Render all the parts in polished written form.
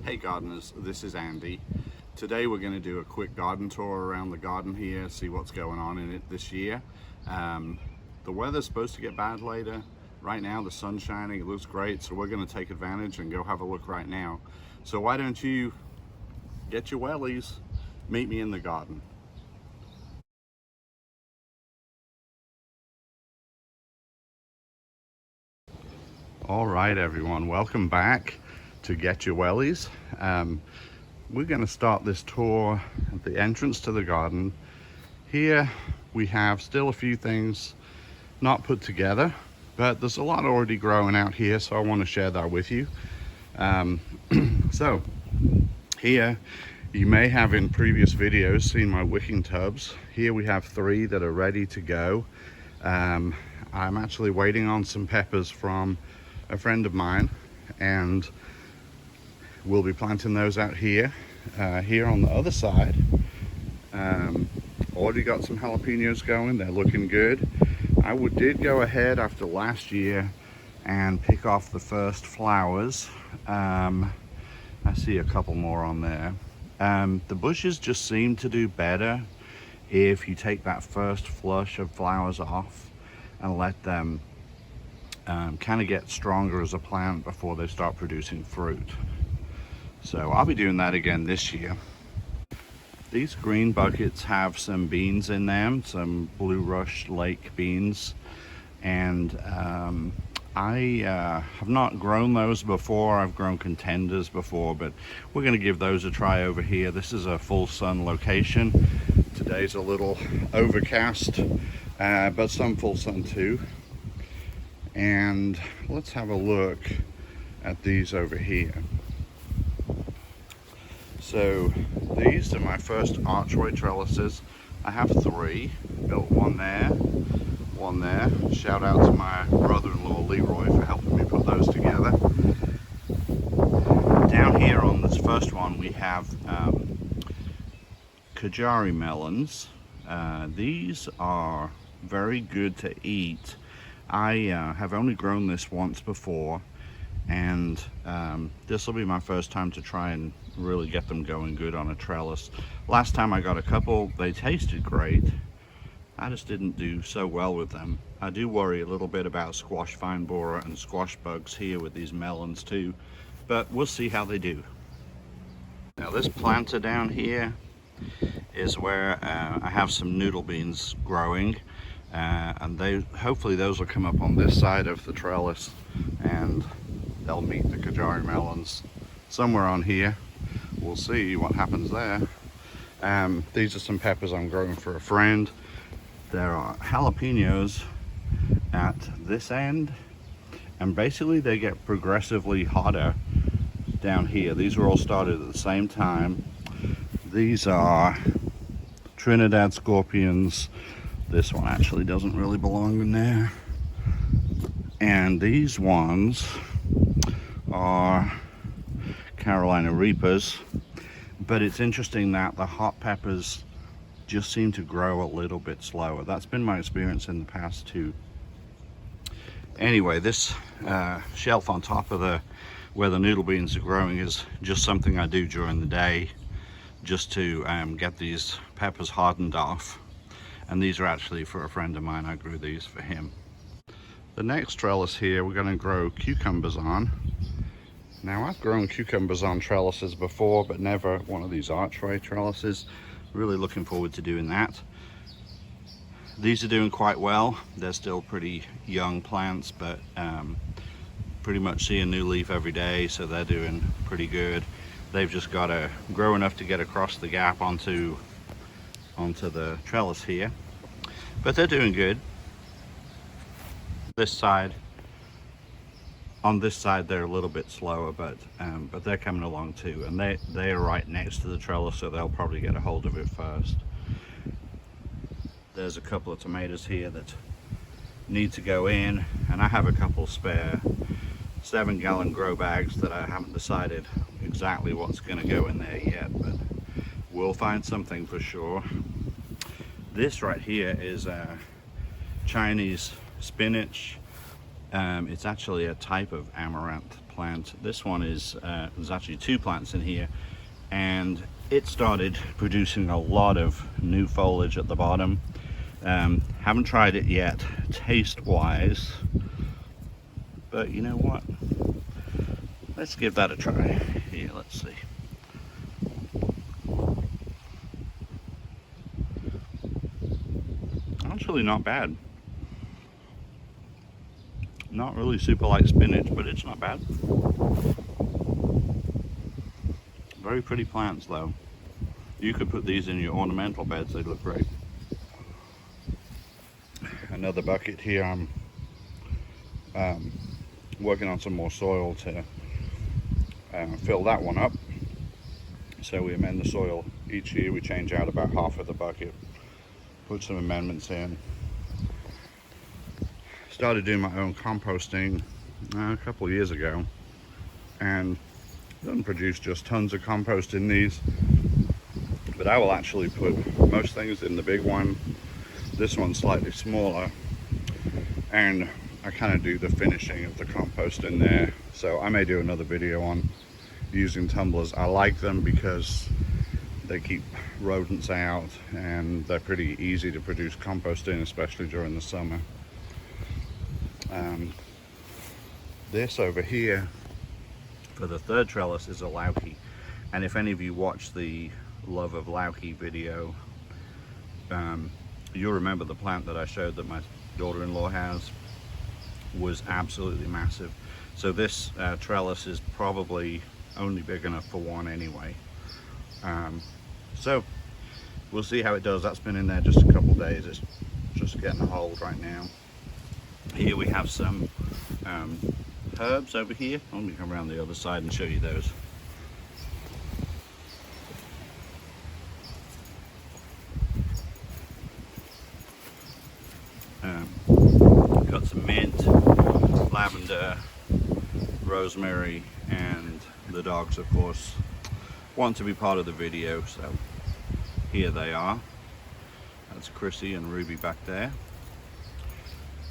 Hey gardeners, this is Andy. Today we're going to do a quick garden tour around the garden here, see what's going on in it this year. The weather's supposed to get bad later. Right now the sun's shining, it looks great, so we're going to take advantage and go have a look right now. So why don't you get your wellies, meet me in the garden. All right everyone, welcome back to Get Your Wellies. We're going to start this tour at the entrance to the garden. Here we have still a few things not put together, but there's a lot already growing out here, so I want to share that with you. So here you may have in previous videos seen my wicking tubs. Here we have 3 that are ready to go. I'm actually waiting on some peppers from a friend of mine, and we'll be planting those out here. Here on the other side, already got some jalapenos going. They're looking good. I did go ahead after last year and pick off the first flowers. I see a couple more on there. The bushes just seem to do better if you take that first flush of flowers off and let them kind of get stronger as a plant before they start producing fruit. So I'll be doing that again this year. These green buckets have some beans in them, some Blue Rush Lake beans, and I have not grown those before. I've grown contenders before, but we're going to give those a try over here. This is a full sun location. Today's a little overcast, but some full sun too. And let's have a look at these over here. So these are my first archway trellises. I have 3, built one there, one there. Shout out to my brother-in-law Leroy for helping me put those together. Down here on this first one we have Kajari melons. These are very good to eat. I have only grown this once before, and this will be my first time to try and really get them going good on a trellis. Last time I got a couple, they tasted great. I just didn't do so well with them. I do worry a little bit about squash vine borer and squash bugs here with these melons too, but we'll see how they do. Now this planter down here is where I have some noodle beans growing. And hopefully those will come up on this side of the trellis and they'll meet the Kajari melons somewhere on here. We'll see what happens there. These are some peppers I'm growing for a friend. There are jalapenos at this end, and basically they get progressively hotter down here. These were all started at the same time. These are Trinidad scorpions. This one actually doesn't really belong in there. And these ones are Carolina Reapers. But it's interesting that the hot peppers just seem to grow a little bit slower. That's been my experience in the past too. Anyway, this shelf on top of where the noodle beans are growing is just something I do during the day just to get these peppers hardened off. And these are actually for a friend of mine. I grew these for him. The next trellis here we're going to grow cucumbers on. Now I've grown cucumbers on trellises before, but never one of these archway trellises. Really looking forward to doing that. These are doing quite well. They're still pretty young plants, but pretty much see a new leaf every day, so they're doing pretty good. They've just got to grow enough to get across the gap onto the trellis here, but they're doing good. On this side they're a little bit slower, but they're coming along too, and they are right next to the trellis, so they'll probably get a hold of it first. There's a couple of tomatoes here that need to go in, and I have a couple spare 7-gallon grow bags that I haven't decided exactly what's going to go in there yet, but we'll find something for sure. This right here is Chinese spinach. It's actually a type of amaranth plant. This one is there's actually 2 plants in here, and it started producing a lot of new foliage at the bottom. Haven't tried it yet taste wise, but you know what, let's give that a try. Here, let's see. Actually not bad. Not really super like spinach, but it's not bad. Very pretty plants though. You could put these in your ornamental beds, they'd look great. Another bucket here, I'm working on some more soil to fill that one up. So we amend the soil each year. We change out about half of the bucket, put some amendments in. Started doing my own composting a couple of years ago, and doesn't produce just tons of compost in these, but I will actually put most things in the big one. This one's slightly smaller, and I kind of do the finishing of the compost in there. So I may do another video on using tumblers. I like them because they keep rodents out, and they're pretty easy to produce compost in, especially during the summer. This over here for the 3rd trellis is a lauki, and if any of you watch the Love of Lauki video, you'll remember the plant that I showed that my daughter-in-law has was absolutely massive. So this trellis is probably only big enough for one anyway. So we'll see how it does. That's been in there just a couple days. It's just getting a hold right now. Here we have some herbs over here. Let me come around the other side and show you those. Got some mint, lavender, rosemary, and the dogs, of course, want to be part of the video, so here they are. That's Chrissy and Ruby back there.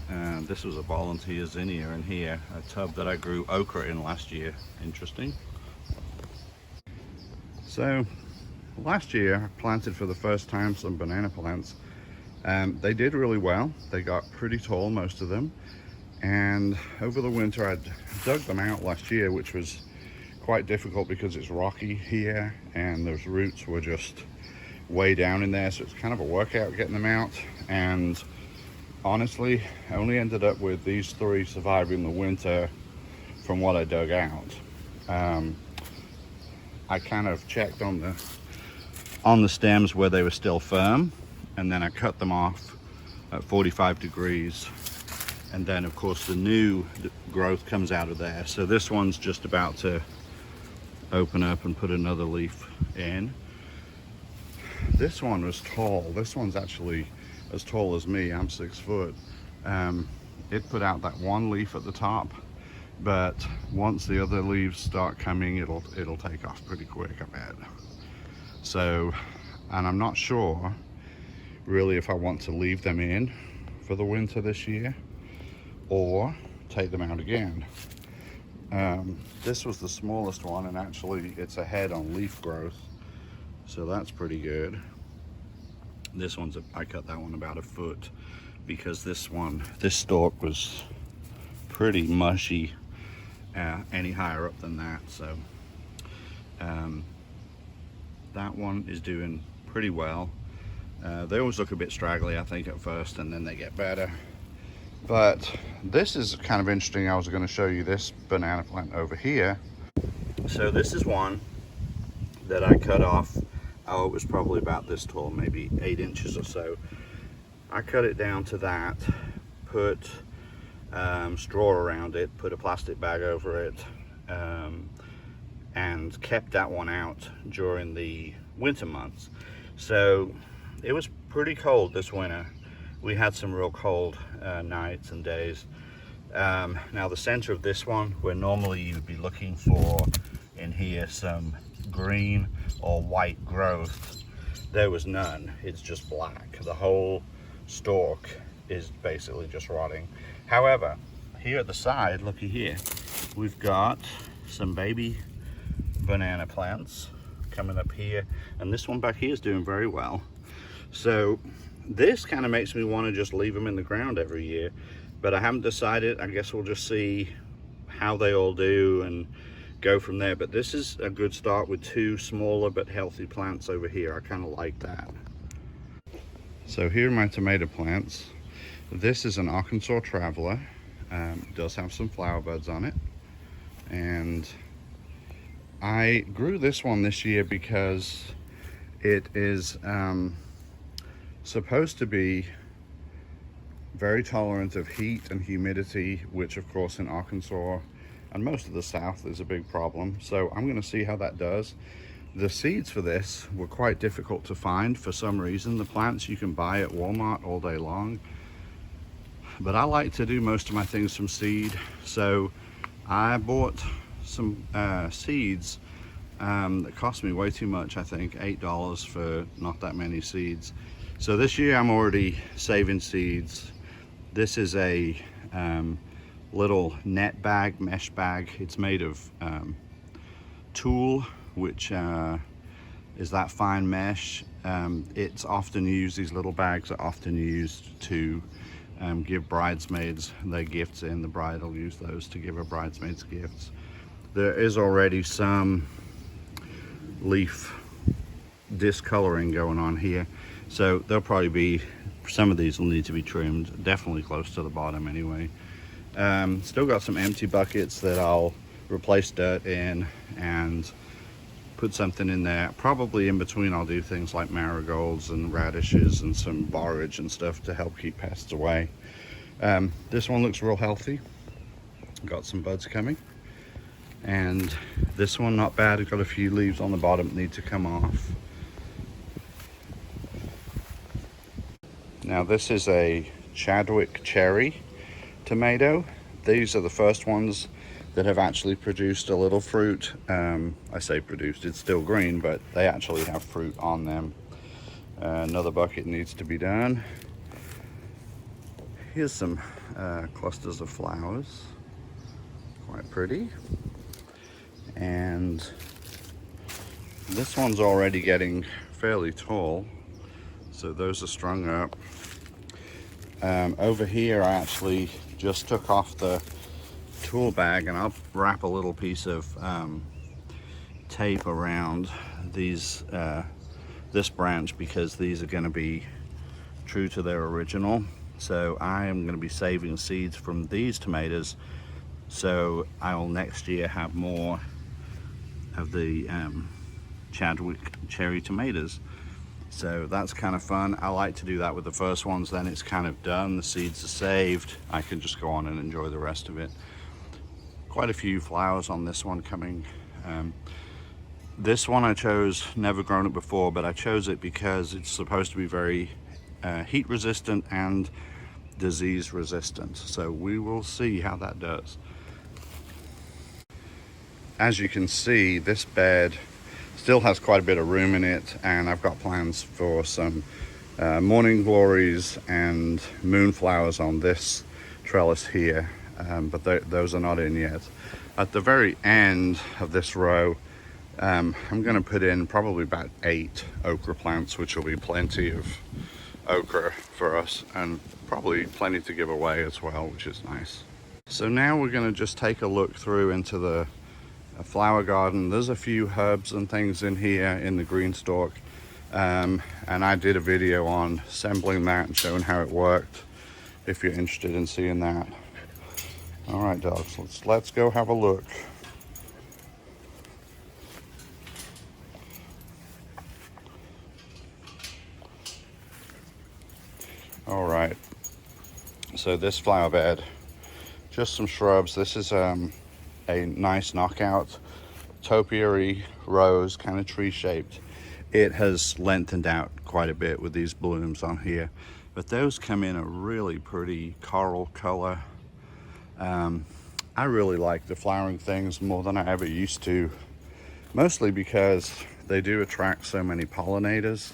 And this was a volunteer zinnia in here, a tub that I grew okra in last year. Interesting. So last year I planted for the first time some banana plants. They did really well. They got pretty tall, most of them. And over the winter I dug them out last year, which was quite difficult because it's rocky here and those roots were just way down in there. So it's kind of a workout getting them out. And honestly, I only ended up with these 3 surviving the winter from what I dug out. I kind of checked on the stems where they were still firm, and then I cut them off at 45 degrees. And then of course the new growth comes out of there. So this one's just about to open up and put another leaf in. This one was tall. This one's actually as tall as me. I'm 6 foot. It put out that one leaf at the top, but once the other leaves start coming, it'll take off pretty quick, I bet. So, and I'm not sure really if I want to leave them in for the winter this year or take them out again. This was the smallest one, and actually it's ahead on leaf growth, so that's pretty good. This one's I cut that one about 1 foot because this stalk was pretty mushy any higher up than that. So that one is doing pretty well. They always look a bit straggly, I think, at first, and then they get better. But this is kind of interesting. I was going to show you this banana plant over here. So this is one that I cut off. Oh, it was probably about this tall, maybe 8 inches or so. I cut it down to that, put straw around it, put a plastic bag over it, and kept that one out during the winter months. So it was pretty cold this winter. We had some real cold nights and days. Now the center of this one, where normally you'd be looking for in here some green or white growth, there was none. It's just black. The whole stalk is basically just rotting. However, here at the side, looky here, we've got some baby banana plants coming up here, and this one back here is doing very well. So this kind of makes me want to just leave them in the ground every year, but I haven't decided. I guess we'll just see how they all do and go from there. But this is a good start with two smaller but healthy plants over here. I kind of like that. So here are my tomato plants. This is an Arkansas Traveler. Does have some flower buds on it, and I grew this one this year because it is supposed to be very tolerant of heat and humidity, which of course in Arkansas and most of the South is a big problem. So I'm going to see how that does. The seeds for this were quite difficult to find for some reason. The plants you can buy at Walmart all day long, but I like to do most of my things from seed. So I bought some seeds that cost me way too much. I think $8 for not that many seeds. So this year I'm already saving seeds. This is a little net bag, mesh bag. It's made of tulle, which is that fine mesh. It's often used, these little bags are often used to give bridesmaids their gifts in. The bride will use those to give her bridesmaids gifts. There is already some leaf discoloring going on here, so there'll probably be, some of these will need to be trimmed, definitely close to the bottom anyway. Still got some empty buckets that I'll replace dirt in and put something in there. Probably in between I'll do things like marigolds and radishes and some borage and stuff to help keep pests away. This one looks real healthy, got some buds coming, and this one not bad. It's got a few leaves on the bottom that need to come off. Now this is a Chadwick cherry tomato. These are the first ones that have actually produced a little fruit. I say produced, it's still green, but they actually have fruit on them. Another bucket needs to be done. Here's some clusters of flowers, quite pretty. And this one's already getting fairly tall, so those are strung up. Over here I actually just took off the tool bag, and I'll wrap a little piece of tape around these this branch, because these are going to be true to their original. So I am going to be saving seeds from these tomatoes, so I'll next year have more of the Chadwick cherry tomatoes. So that's kind of fun. I like to do that with the first ones, then it's kind of done, the seeds are saved, I can just go on and enjoy the rest of it. Quite a few flowers on this one coming. This one I chose, never grown it before, but I chose it because it's supposed to be very heat resistant and disease resistant. So we will see how that does. As you can see, this bed still has quite a bit of room in it, and I've got plans for some morning glories and moonflowers on this trellis here, but those are not in yet. At the very end of this row, I'm going to put in probably about 8 okra plants, which will be plenty of okra for us, and probably plenty to give away as well, which is nice. So now we're going to just take a look through into the flower garden. There's a few herbs and things in here in the green stalk, and I did a video on assembling that and showing how it worked, if you're interested in seeing that. All right, dogs, let's go have a look. All right, so this flower bed, just some shrubs. This is a nice knockout topiary rose, kind of tree shaped. It has lengthened out quite a bit with these blooms on here, but those come in a really pretty coral color. I really like the flowering things more than I ever used to, mostly because they do attract so many pollinators,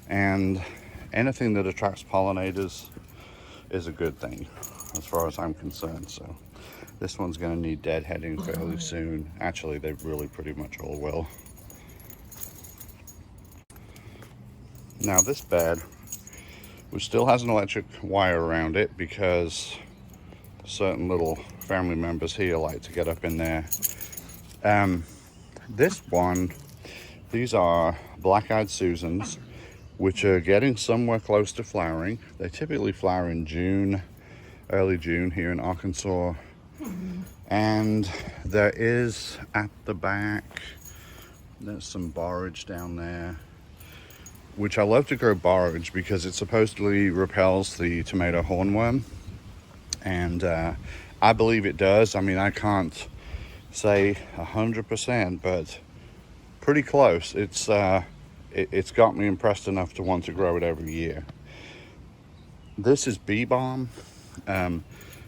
and anything that attracts pollinators is a good thing as far as I'm concerned. So This one's going to need deadheading fairly soon. Actually, they really pretty much all will. Now this bed, which still has an electric wire around it because certain little family members here like to get up in there. This one, these are black-eyed Susans, which are getting somewhere close to flowering. They typically flower in June, early June here in Arkansas. And there is at the back, there's some borage down there, which I love to grow borage because it supposedly repels the tomato hornworm. And I believe it does. I mean, I can't say 100%, but pretty close. It's got me impressed enough to want to grow it every year. This is bee balm.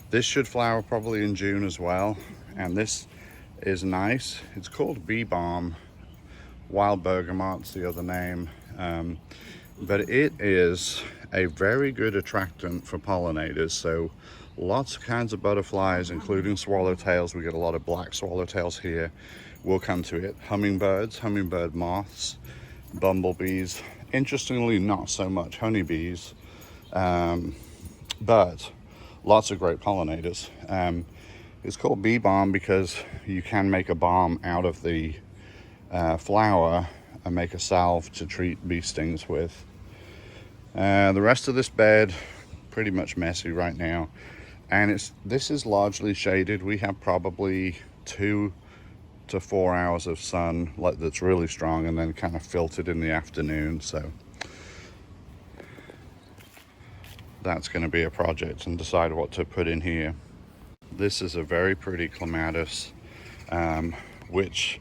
This should flower probably in June as well, and this is nice. It's called bee balm. Wild bergamot's the other name, but it is a very good attractant for pollinators. So lots of kinds of butterflies, including swallowtails. We get a lot of black swallowtails here. Will come to it. Hummingbirds, hummingbird moths, bumblebees. Interestingly, not so much honeybees, but lots of great pollinators. It's called bee balm because you can make a balm out of the flower and make a salve to treat bee stings with. The rest of this bed, pretty much messy right now. And this is largely shaded. We have probably 2 to 4 hours of sun that's really strong and then kind of filtered in the afternoon. So that's going to be a project and decide what to put in here. This is a very pretty clematis, which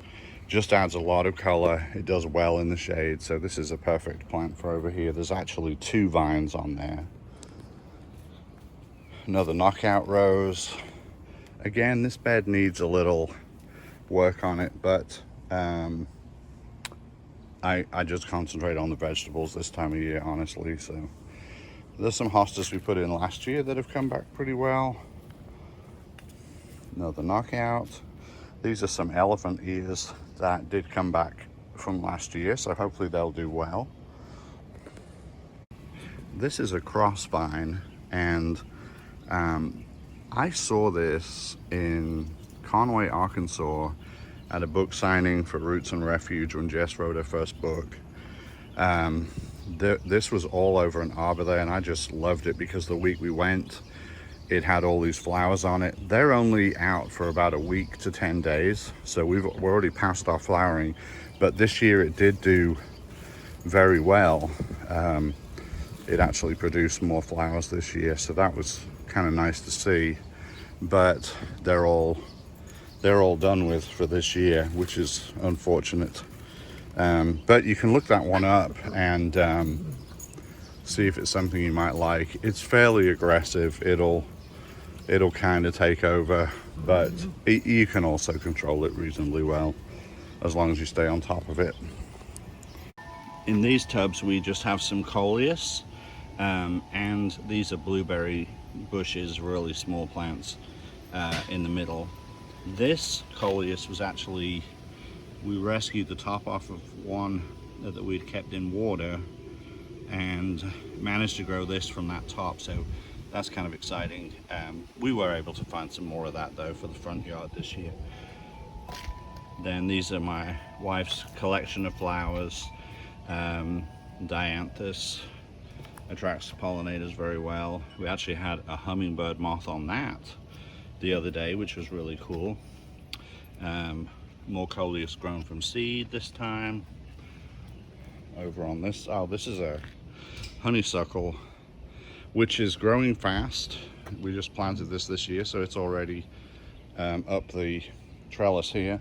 just adds a lot of color. It does well in the shade, so this is a perfect plant for over here. There's actually 2 vines on there. Another knockout rose. Again, this bed needs a little work on it, but I just concentrate on the vegetables this time of year, honestly. So there's some hostas we put in last year that have come back pretty well. Another knockout. These are some elephant ears that did come back from last year, so hopefully they'll do well. This is a crossvine, and I saw this in Conway, Arkansas at a book signing for Roots and Refuge when Jess wrote her first book. This was all over an arbor there, and I just loved it because the week we went, it had all these flowers on it. They're only out for about a week to 10 days, so we're already past our flowering, but this year it did do very well. It actually produced more flowers this year, so that was kind of nice to see. But they're all done with for this year, which is unfortunate. But you can look that one up and see if it's something you might like. It's fairly aggressive. It'll kind of take over, but you can also control it reasonably well as long as you stay on top of it. In these tubs we just have some coleus, and these are blueberry bushes, really small plants in the middle. This coleus was actually, we rescued the top off of one that we'd kept in water and managed to grow this from that top, so that's kind of exciting. We were able to find some more of that though for the front yard this year. Then these are my wife's collection of flowers. Dianthus attracts pollinators very well. We actually had a hummingbird moth on that the other day, which was really cool. More coleus grown from seed this time. Over on this, oh, this is a honeysuckle, which is growing fast. We just planted this year, so it's already up the trellis here,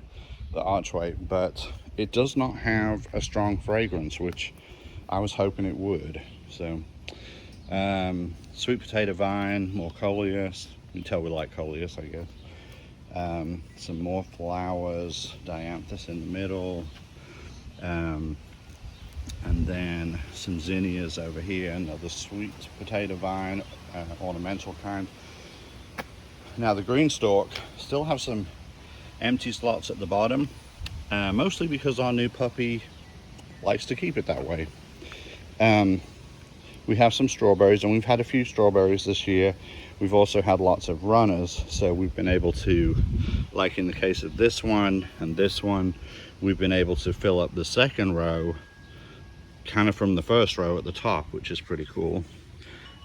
the archway, but it does not have a strong fragrance, which I was hoping it would. So sweet potato vine, more coleus. You can tell we like coleus, I guess. Some more flowers, dianthus in the middle, and then some zinnias over here, another sweet potato vine, ornamental kind. Now the green stalk still have some empty slots at the bottom, mostly because our new puppy likes to keep it that way. We have some strawberries, and we've had a few strawberries this year. We've also had lots of runners, so we've been able to, like in the case of this one and this one, we've been able to fill up the second row kind of from the first row at the top, which is pretty cool.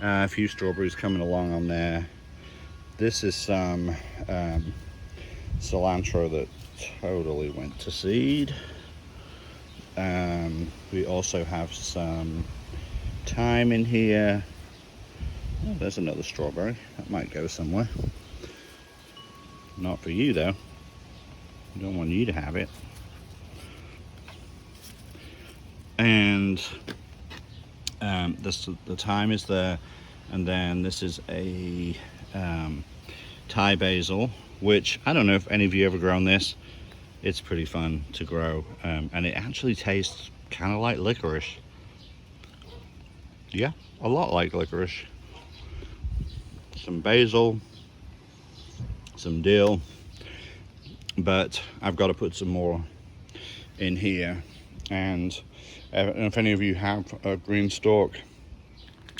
A few strawberries coming along on there. This is some cilantro that totally went to seed. We also have some thyme in here. Oh, there's another strawberry. That might go somewhere. Not for you though. I don't want you to have it. And the thyme is there, and then this is a Thai basil, which I don't know if any of you ever grown this. It's pretty fun to grow, and it actually tastes kind of like licorice. Yeah, a lot like licorice. Some basil, some dill, but I've got to put some more in here. And if any of you have a green stalk,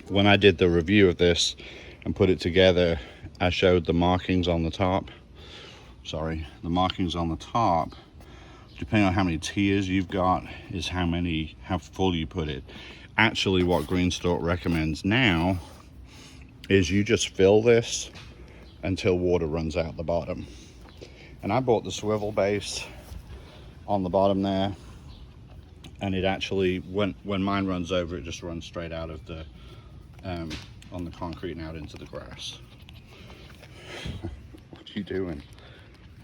when I did the review of this and put it together, I showed the markings on the top. Sorry, the markings on the top, depending on how many tiers you've got, is how full you put it. Actually, what green stalk recommends now is you just fill this until water runs out the bottom. And I bought the swivel base on the bottom there, and it actually, when mine runs over, it just runs straight out of the on the concrete and out into the grass. What are you doing?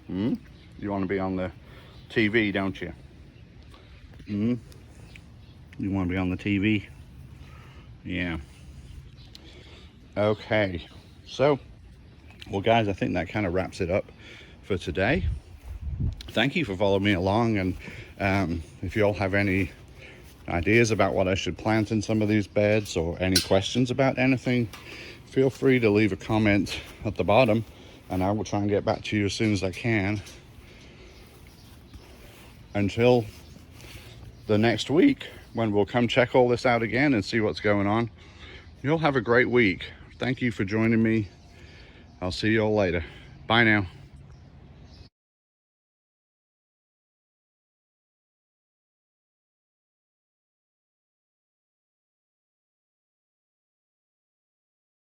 You want to be on the TV, don't you? You want to be on the TV? Yeah. Okay, so, well guys, I think that kind of wraps it up for today. Thank you for following me along, and if you all have any ideas about what I should plant in some of these beds, or any questions about anything, feel free to leave a comment at the bottom, and I will try and get back to you as soon as I can. Until the next week, when we'll come check all this out again and see what's going on, you'll have a great week. Thank you for joining me. I'll see you all later. Bye now.